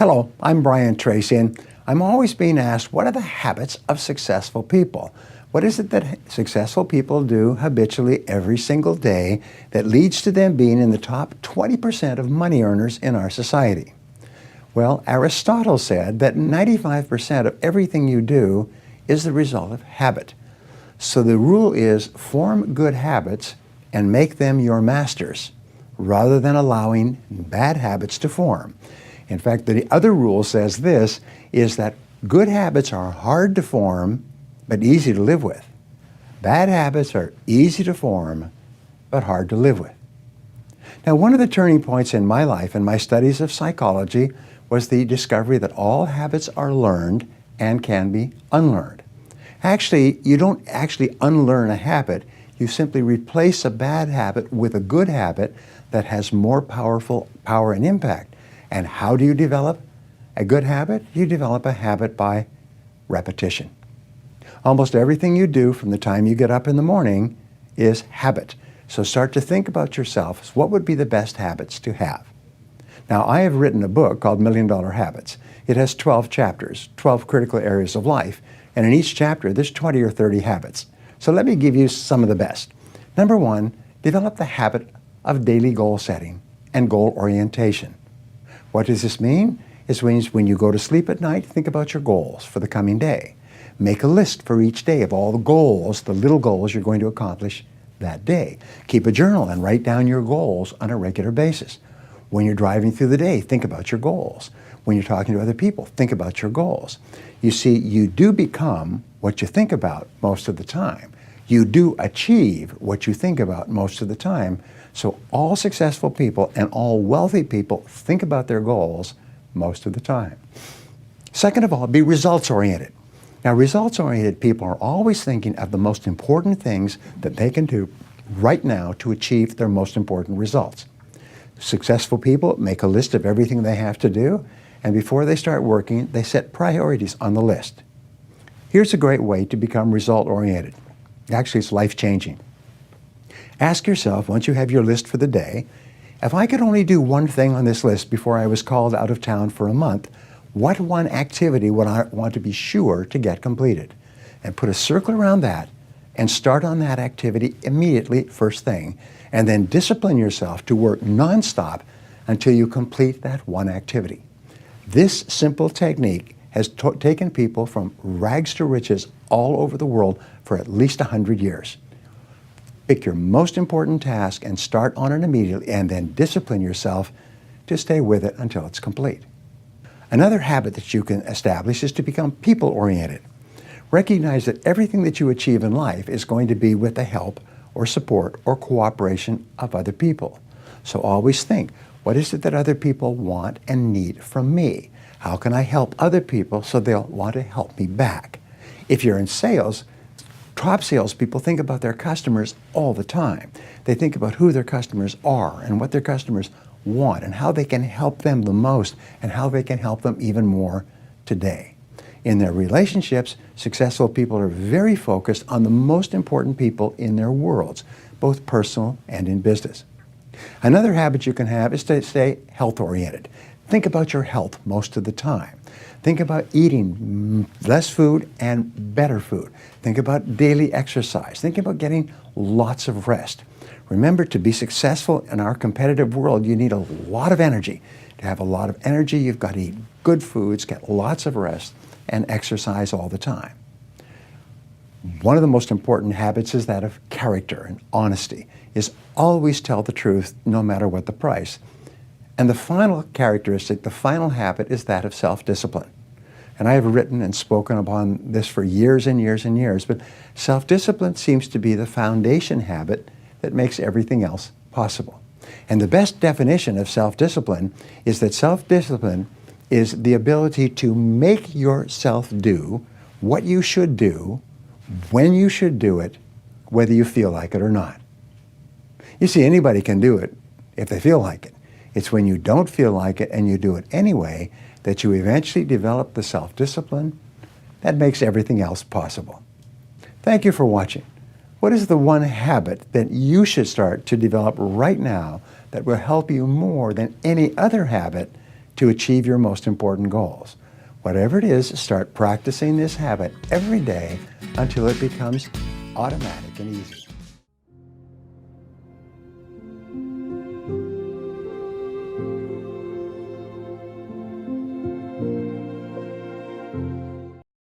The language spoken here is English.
Hello, I'm Brian Tracy, and I'm always being asked, what are the habits of successful people? What is it that successful people do habitually every single day that leads to them being in the top 20% of money earners in our society? Well, Aristotle said that 95% of everything you do is the result of habit. So the rule is form good habits and make them your masters, rather than allowing bad habits to form. In fact, the other rule says this, is that good habits are hard to form, but easy to live with. Bad habits are easy to form, but hard to live with. Now, one of the turning points in my life and my studies of psychology was the discovery that all habits are learned and can be unlearned. Actually, you don't actually unlearn a habit. You simply replace a bad habit with a good habit that has more power and impact. And how do you develop a good habit? You develop a habit by repetition. Almost everything you do from the time you get up in the morning is habit. So start to think about yourself as what would be the best habits to have. Now, I have written a book called $1 Million Habits. It has 12 chapters, 12 critical areas of life. And in each chapter, there's 20 or 30 habits. So let me give you some of the best. Number one, develop the habit of daily goal setting and goal orientation. What does this mean? It means when you go to sleep at night, think about your goals for the coming day. Make a list for each day of all the goals, the little goals you're going to accomplish that day. Keep a journal and write down your goals on a regular basis. When you're driving through the day, think about your goals. When you're talking to other people, think about your goals. You see, you do become what you think about most of the time. You do achieve what you think about most of the time. So all successful people and all wealthy people think about their goals most of the time. Second of all, be results-oriented. Now, results-oriented people are always thinking of the most important things that they can do right now to achieve their most important results. Successful people make a list of everything they have to do, and before they start working, they set priorities on the list. Here's a great way to become result-oriented. Actually, it's life-changing. Ask yourself, once you have your list for the day, if I could only do one thing on this list before I was called out of town for a month, what one activity would I want to be sure to get completed? And put a circle around that and start on that activity immediately, first thing, and then discipline yourself to work nonstop until you complete that one activity. This simple technique has taken people from rags to riches all over the world for at least 100 years. Pick your most important task and start on it immediately, and then discipline yourself to stay with it until it's complete. Another habit that you can establish is to become people-oriented. Recognize that everything that you achieve in life is going to be with the help or support or cooperation of other people. So always think, what is it that other people want and need from me? How can I help other people so they'll want to help me back? If you're in sales, top salespeople think about their customers all the time. They think about who their customers are and what their customers want and how they can help them the most and how they can help them even more today. In their relationships, successful people are very focused on the most important people in their worlds, both personal and in business. Another habit you can have is to stay health-oriented. Think about your health most of the time. Think about eating less food and better food. Think about daily exercise. Think about getting lots of rest. Remember, to be successful in our competitive world, you need a lot of energy. To have a lot of energy, you've got to eat good foods, get lots of rest, and exercise all the time. One of the most important habits is that of character and honesty, is always tell the truth no matter what the price. And the final characteristic, the final habit, is that of self-discipline. And I have written and spoken upon this for years and years and years, but self-discipline seems to be the foundation habit that makes everything else possible. And the best definition of self-discipline is that self-discipline is the ability to make yourself do what you should do, when you should do it, whether you feel like it or not. You see, anybody can do it if they feel like it. It's when you don't feel like it and you do it anyway that you eventually develop the self-discipline that makes everything else possible. Thank you for watching. What is the one habit that you should start to develop right now that will help you more than any other habit to achieve your most important goals. Whatever it is, start practicing this habit every day until it becomes automatic and easy.